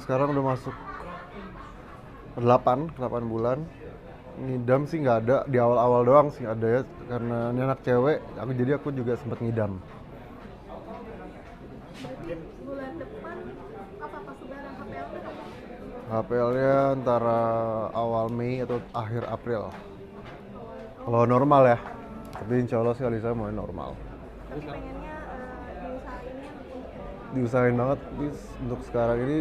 sekarang udah masuk 8 bulan. Ngidam sih nggak ada, di awal-awal doang sih ada ya, karena ini anak cewek, aku juga sempat ngidam. Berarti bulan depan apa pas lebaran HPL-nya kapan? HPL-nya antara awal Mei atau akhir April. Oh, Kalau normal ya, tapi insya Allah sih Alisa mau normal. tapi pengennya diusahainnya untuk normal. Diusahain banget, untuk sekarang ini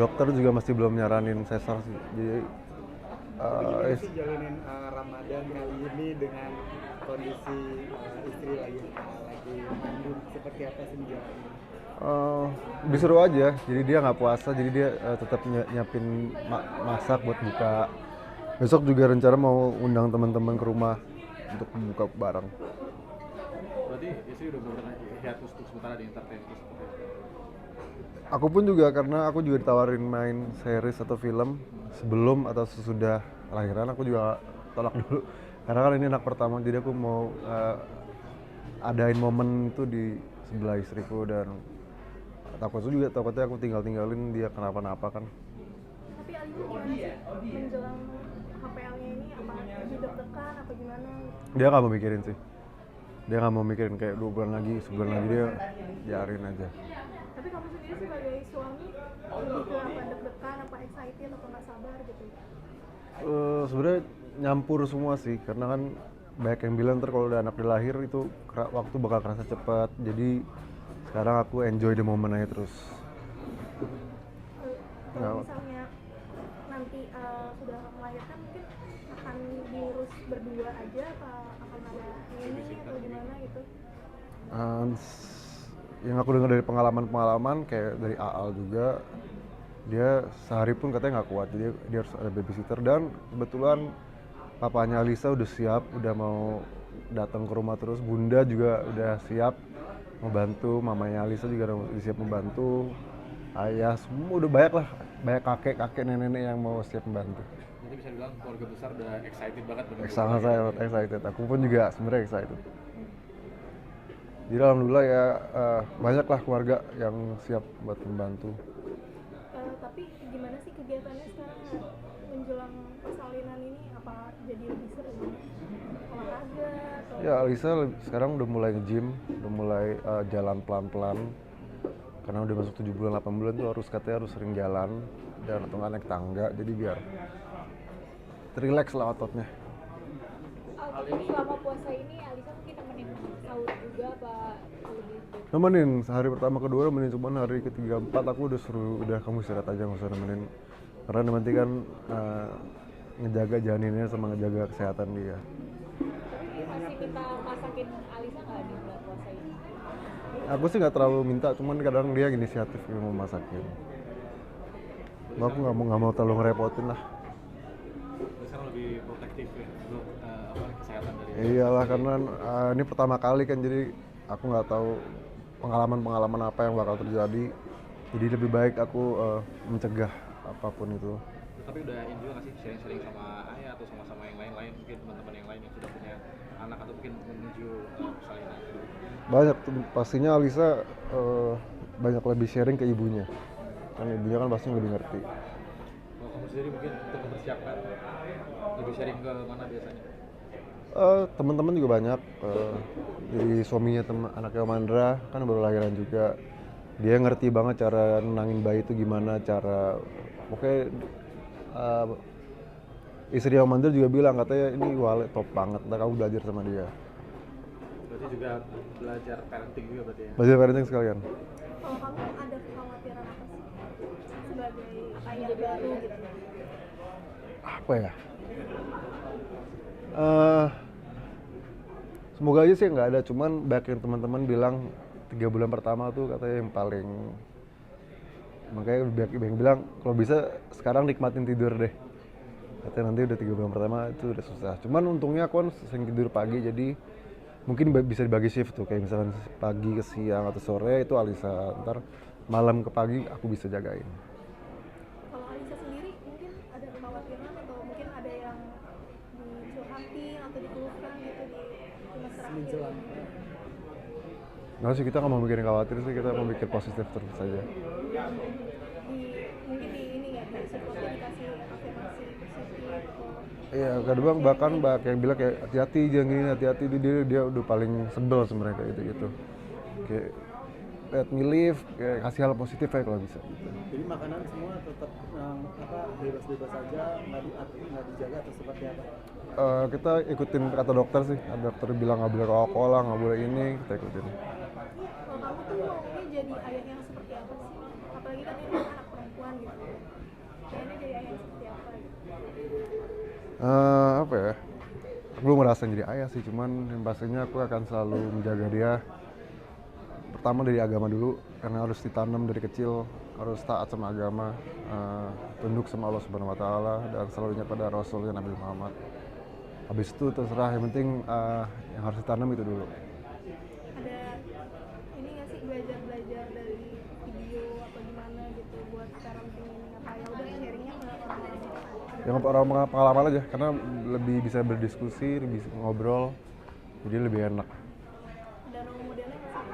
dokter juga masih belum nyaranin sesar sih. Jadi Gimana sih jalanin Ramadan kali ini dengan kondisi istri lagi mengandung, seperti apa sih menjalani? lebih seru aja, jadi dia nggak puasa, jadi dia tetap nyiapin masak buat buka. Besok juga rencana mau undang teman-teman ke rumah untuk buka bareng. Berarti istri udah bener-bener hiatus untuk sementara di entertain terus seperti itu. Aku pun juga, karena aku juga ditawarin main series atau film sebelum atau sesudah lahiran, aku juga tolak dulu. Karena kan ini anak pertama, jadi aku mau adain momen itu di sebelah istriku, dan takutnya aku tinggalin dia kenapa-napa kan. Tapi Alisa gimana sih menjelang HPL-nya ini, apa lebih deg-degan apa gimana? Dia nggak mau mikirin sih, dia nggak mau mikirin kayak 2 bulan lagi, sebulan lagi, dia biarin aja. Tapi kamu sendiri sebagai suami lebih ke apa, deg-degan apa excited atau nggak sabar gitu? Sebenarnya nyampur semua sih, karena kan banyak yang bilang ntar kalau udah anak dilahir itu waktu bakal kerasa cepat, jadi sekarang aku enjoy the moment aja terus. Kalau misalnya nanti sudah melahirkan, mungkin akan diurus berdua aja apa akan ada ini atau gimana gitu? Yang aku dengar dari pengalaman kayak dari Aal juga, dia sehari pun katanya nggak kuat, jadi dia harus ada babysitter. Dan kebetulan papanya Alisa udah siap, udah mau datang ke rumah terus. Bunda juga udah siap membantu, mamanya Alisa juga udah siap membantu, ayah semua udah banyak kakek nenek yang mau siap membantu. Jadi bisa dibilang keluarga besar udah excited banget menunggu. Sangat saya excited, aku pun juga sebenarnya excited. Jadi alhamdulillah ya, banyak lah keluarga yang siap buat membantu. Tapi gimana sih kegiatannya sekarang menjelang persalinan ini? Apa jadi lebih sering olahraga atau? Ya Alisa sekarang udah mulai nge-gym, udah mulai jalan pelan-pelan. Karena udah masuk 7 bulan, 8 bulan tuh katanya harus sering jalan dan atau nggak naik tangga, jadi biar relax lah ototnya. Selama puasa ini Alisa mungkin nemenin sahur juga apa lebih? Nemenin sehari pertama kedua nemenin, cuman hari ketiga empat aku udah suruh, udah kamu istirahat aja, nggak usah nemenin, karena nanti kan ngejaga janinnya sama ngejaga kesehatan dia. Tapi masih kita masakin Alisa nggak di bulan puasa ini? Aku sih nggak terlalu minta, cuman kadang dia inisiatif yang mau masakin. Aku nggak mau terlalu ngerepotin lah. Terus sekarang lebih protektif ya untuk kesehatan dari. Iyalah, karena ini pertama kali kan, jadi aku nggak tahu pengalaman apa yang bakal terjadi. Jadi lebih baik aku mencegah apapun itu. Tapi udah ini juga nggak sih sharing-sharing sama ayah atau sama yang lain-lain, mungkin teman-teman yang lain yang sudah punya anak atau mungkin menuju persalinan? Banyak pastinya Alisa banyak lebih sharing ke ibunya. Kan ibunya kan pasti lebih ngerti. Kalau kamu sendiri mungkin untuk mempersiapkan lebih sharing ke mana biasanya? Teman-teman juga banyak. Jadi suaminya anaknya Om Andra kan baru lahiran juga. Dia ngerti banget cara nenangin bayi itu gimana, cara pokoknya istri Om Andra juga bilang katanya ini Wale top banget, ntar kamu belajar sama dia. Berarti juga belajar parenting juga berarti ya? Belajar parenting sekalian. Kalau kamu ada kekhawatiran apa sih sebagai ayah baru gitu? Apa ya? Semoga aja sih nggak ada, cuman banyak yang teman-teman bilang 3 bulan pertama tuh katanya yang paling, makanya banyak yang bilang kalau bisa sekarang nikmatin tidur deh. Katanya nanti udah 3 bulan pertama itu udah susah. Cuman untungnya aku kan sering tidur pagi, jadi mungkin bisa dibagi shift tuh, kayak misalkan pagi ke siang atau sore itu Alisa, ntar malam ke pagi aku bisa jagain. Kalau Alisa sendiri mungkin ada kekhawatiran atau mungkin ada yang dicurhatin atau dikeluhkan gitu di masyarakat Menjelang Nggak sih, kita nggak mau mikirin khawatir sih, kita mau mikir positif terus saja. di support dikasih afirmasi positif atau Iya, kadang bahkan banyak yang bilang kayak hati-hati jangan gini, hati-hati dia udah paling sebel sebenarnya kayak gitu. Kayak let me live, kayak kasih hal positif ya kalau bisa gitu. Jadi makanan semua tetap bebas-bebas saja, nggak dijaga atau seperti apa? Kita ikutin kata dokter sih, ada dokter bilang nggak boleh Coca-Cola, nggak boleh ini, kita ikutin. kalau kamu tuh maunya jadi ayah yang seperti apa sih? Apalagi kan ini anak perempuan gitu. Kayaknya jadi ayah yang seperti apa gitu. Apa ya? Aku belum ngerasain jadi ayah sih, cuman yang pastinya aku akan selalu menjaga dia. Pertama dari agama dulu, karena harus ditanam dari kecil, harus taat sama agama, tunduk sama Allah Subhanahu Wa Taala, dan selalu ingat pada Rasulnya Nabi Muhammad. Habis itu terserah, yang penting yang harus ditanam itu dulu. Ada ini nggak sih belajar dari video atau gimana gitu buat parenting ini apa ya udah sharingnya ke orang lain. Yang orang pengalaman aja, karena lebih bisa berdiskusi, lebih bisa ngobrol, jadi lebih enak. Ada role modelnya nggak sih?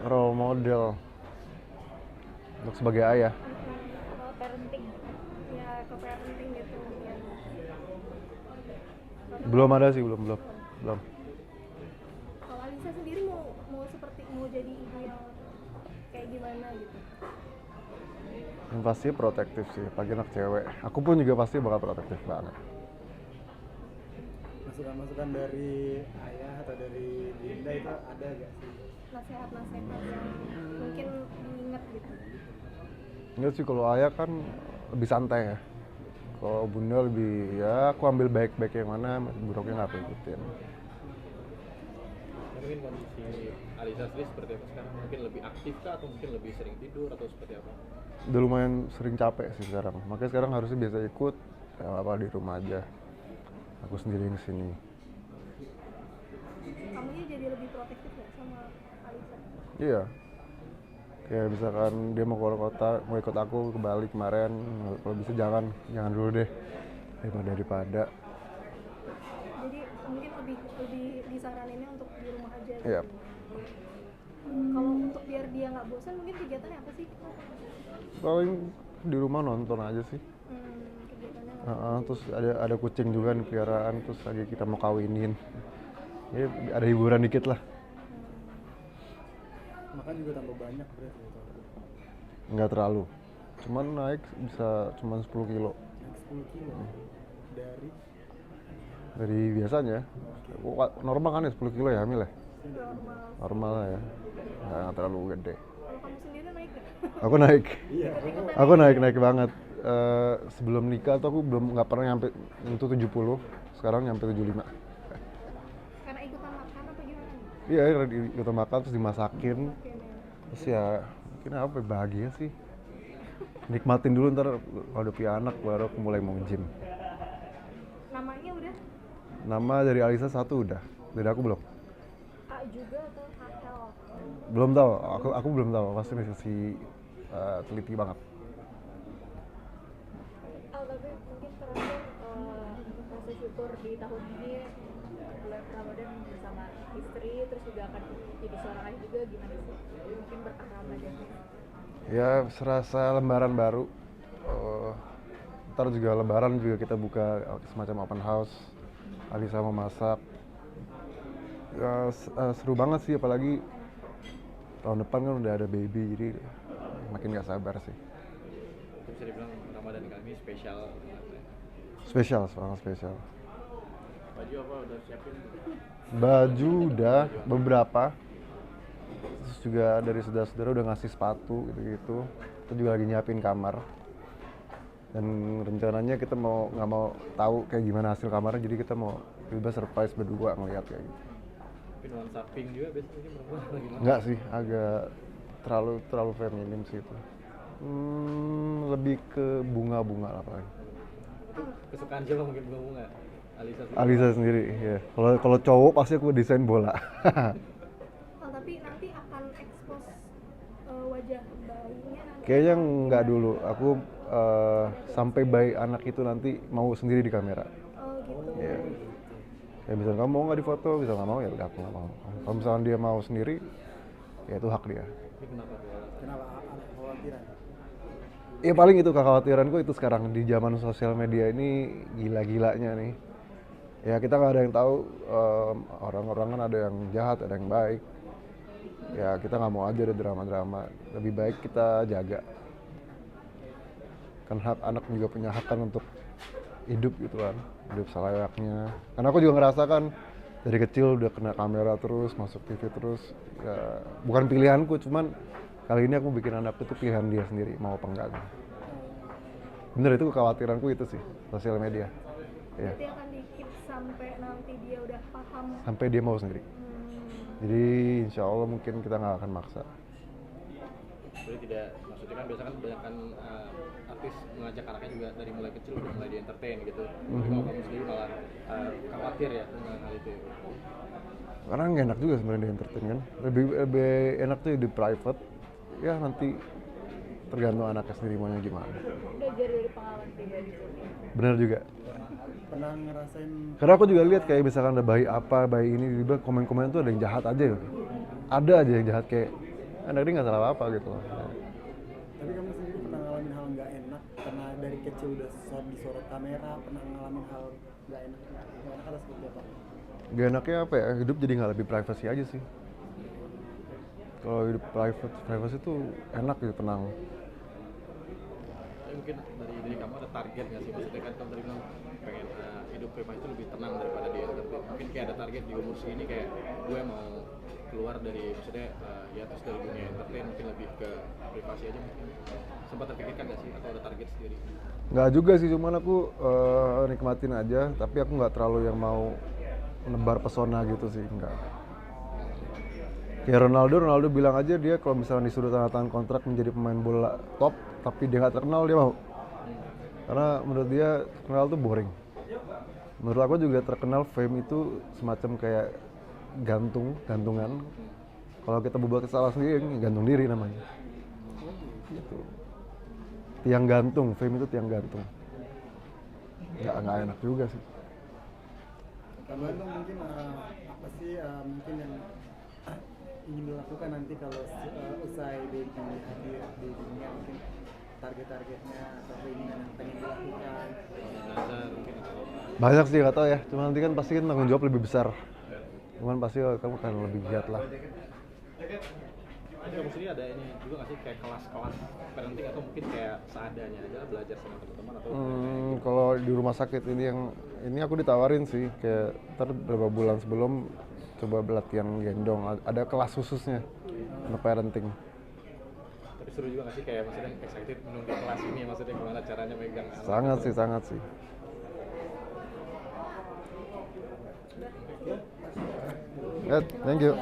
Role model untuk sebagai ayah. Parenting. Ya ke parenting gitu ya. Belum ada sih, belum. Kalau Alisa sendiri mau seperti mau jadi ibu yang kayak gimana gitu? Yang pasti protektif sih, apalagi anak cewek. Aku pun juga pasti bakal protektif banget. Masukan-masukan dari ayah atau dari Dinda itu ada gak sih? Nasihat-nasihat yang mungkin diingat gitu. Enggak sih, kalau ayah kan lebih santai ya. Kalau bunda lebih, ya aku ambil baik-baik yang mana, buruknya nggak aku ikutin. Mungkin kondisi Alisa sendiri seperti apa sekarang? Mungkin lebih aktif kah atau mungkin lebih sering tidur atau seperti apa? Udah lumayan sering capek sih sekarang, makanya sekarang harusnya biasa ikut, ya apa di rumah aja. Aku sendiri yang kesini. Kamunya jadi lebih protektif nggak sama Alisa? Iya. Kayak misalkan dia mau keluar kota, mau ikut aku ke Bali kemarin, kalau bisa jangan dulu deh, daripada. Jadi mungkin lebih disaraninnya untuk di rumah aja gitu. Iya. Kalau untuk biar dia nggak bosan mungkin kegiatannya apa sih? Paling di rumah nonton aja sih. Kegiatannya nggak Terus ada kucing juga nih peliharaan, terus lagi kita mau kawinin. Ya, ada hiburan dikit lah. Makan juga tambah banyak berarti gitu. Nggak terlalu. Cuman naik bisa cuman 10 kilo. Naik 10 kilo Dari biasanya. Normal kan ya 10 kilo ya hamil ya? normal. Normal lah ya. Nggak terlalu gede. Kalau kamu sendiri naik nggak? Aku naik. Iya. Aku naik banget. Sebelum nikah tuh aku nggak pernah nyampe itu 70. Sekarang nyampe 75. Karena ikutan makan apa gimana nih? Iya, kita makan terus dimasakin. Oke, nih. Terus ya mungkin apa bahagia sih. Nikmatin dulu, ntar kalau udah punya anak baru aku mulai mau gym. Namanya udah Nama dari Alisa satu udah. Dari aku belum. A juga atau AL? Belum tahu. Aku belum tahu. Pasti masih teliti banget. Tapi mungkin terakhir rasa syukur di tahun ini bulan Ramadan bersama istri, terus juga akan jadi seorang ayah juga, gimana sih? Mungkin berkah Ramadan. Ya serasa lembaran baru. Ntar juga lebaran juga kita buka semacam open house. Alisa mau masak. Ya, seru banget sih, apalagi tahun depan kan udah ada baby, jadi makin gak sabar sih. Itu bisa dibilang Ramadan kali ini spesial banget ya. Spesial, sangat spesial. Baju apa udah siapin? Baju udah beberapa. Terus juga dari saudara-saudara udah ngasih sepatu gitu-gitu. Kita juga lagi nyiapin kamar. Dan rencananya kita nggak mau tahu kayak gimana hasil kamarnya, jadi kita mau tiba surprise berdua ngeliat kayak gitu. Mungkin nuansa pink juga biasanya mungkin perempuan lagi. Enggak sih, agak terlalu feminim sih itu. Lebih ke bunga-bunga lah paling. Itu kesukaan siapa mungkin bunga? Alisa sendiri. Alisa sendiri, ya. Kalau cowok pasti aku desain bola. Oh, tapi nanti akan expose wajah bayinya nanti. Kayaknya nggak dulu. Aku sampai bayi anak itu nanti mau sendiri di kamera. Oh gitu. Ya. Ya misalnya kamu mau nggak difoto, bisa nggak mau ya udah aku nggak mau. Kalau misalnya dia mau sendiri, ya itu hak dia. Ini kenapa tuh? Kenapa ada kekhawatiran? Ya paling itu kekhawatiranku itu sekarang di zaman sosial media ini gila-gilanya nih. Ya kita nggak ada yang tahu, orang-orang kan ada yang jahat, ada yang baik. Ya kita nggak mau aja ada drama-drama. Lebih baik kita jaga. Kan hak anak juga punya hak kan untuk hidup gitu kan, hidup selayaknya. Karena aku juga ngerasa kan dari kecil udah kena kamera terus, masuk TV terus. Ya bukan pilihanku, cuman kali ini aku bikin anakku itu pilihan dia sendiri mau apa enggak. Bener, itu kekhawatiranku itu sih, sosial media. Ya, Berarti akan di-keep sampai nanti dia udah paham. sampai dia mau sendiri. Jadi insya Allah mungkin kita nggak akan maksa. Jadi tidak, maksudnya kan biasa kan kebanyakan artis mengajak anaknya juga dari mulai kecil udah mulai di entertain gitu. Tapi kalau kamu sendiri malah khawatir ya dengan hal itu. Karena nggak enak juga sebenarnya di entertain kan. Lebih enak tuh di private. Ya nanti tergantung anaknya sendiri maunya gimana. Belajar dari pengalaman pribadi. Bener juga. Pernah ngerasain Karena aku juga lihat kayak misalkan ada bayi apa, bayi ini tiba komen-komen tuh ada yang jahat aja gitu. Ada aja yang jahat kayak anak ini nggak salah apa gitu loh. tapi kamu sendiri pernah ngalamin hal nggak enak karena dari kecil udah disorot kamera, pernah ngalamin hal nggak enak ada seperti apa? Gak enaknya apa ya, hidup jadi nggak lebih privacy aja sih. Kalau hidup privacy tuh enak gitu, tenang. Tapi mungkin dari diri kamu ada target nggak sih? Maksudnya kan kamu tadi bilang pengen hidup privasi itu lebih tenang daripada di entertain. Mungkin kayak ada target di umur segini kayak gue mau keluar dari, maksudnya ya terus dari dunia entertain mungkin lebih ke privasi aja mungkin. Sempat terpikirkan nggak sih atau ada target sendiri? Nggak juga sih, cuman aku nikmatin aja. Tapi aku nggak terlalu yang mau menebar pesona gitu sih, enggak. Kayak Ronaldo bilang aja dia kalau misalnya disuruh tanda tangan kontrak menjadi pemain bola top, tapi dia nggak terkenal dia mau. Karena menurut dia terkenal tuh boring. Menurut aku juga terkenal fame itu semacam kayak gantungan. Kalau kita berbuat kesalahan sendiri, gantung diri namanya. Gitu. Tiang gantung, fame itu tiang gantung. Nggak enak juga sih. Tambahan dong mungkin apa sih mungkin yang ingin dilakukan nanti kalau usai Baby hadir di dunia, mungkin target-targetnya atau keinginan yang pengen dilakukan? Nazar mungkin atau Banyak sih nggak tahu ya, cuman nanti kan pasti kan tanggung jawab lebih besar. Cuman pasti kamu akan lebih giat lah. Tapi kamu sendiri ada ini juga nggak sih kayak kelas-kelas parenting atau mungkin kayak seadanya aja belajar sama teman-teman atau Kalau di rumah sakit ini aku ditawarin sih kayak ntar beberapa bulan sebelum coba latihan gendong, ada kelas khususnya untuk parenting. tapi seru juga nggak sih kayak maksudnya excited menunggu kelas ini maksudnya gimana caranya megang anak? Sangat sih. Thank you.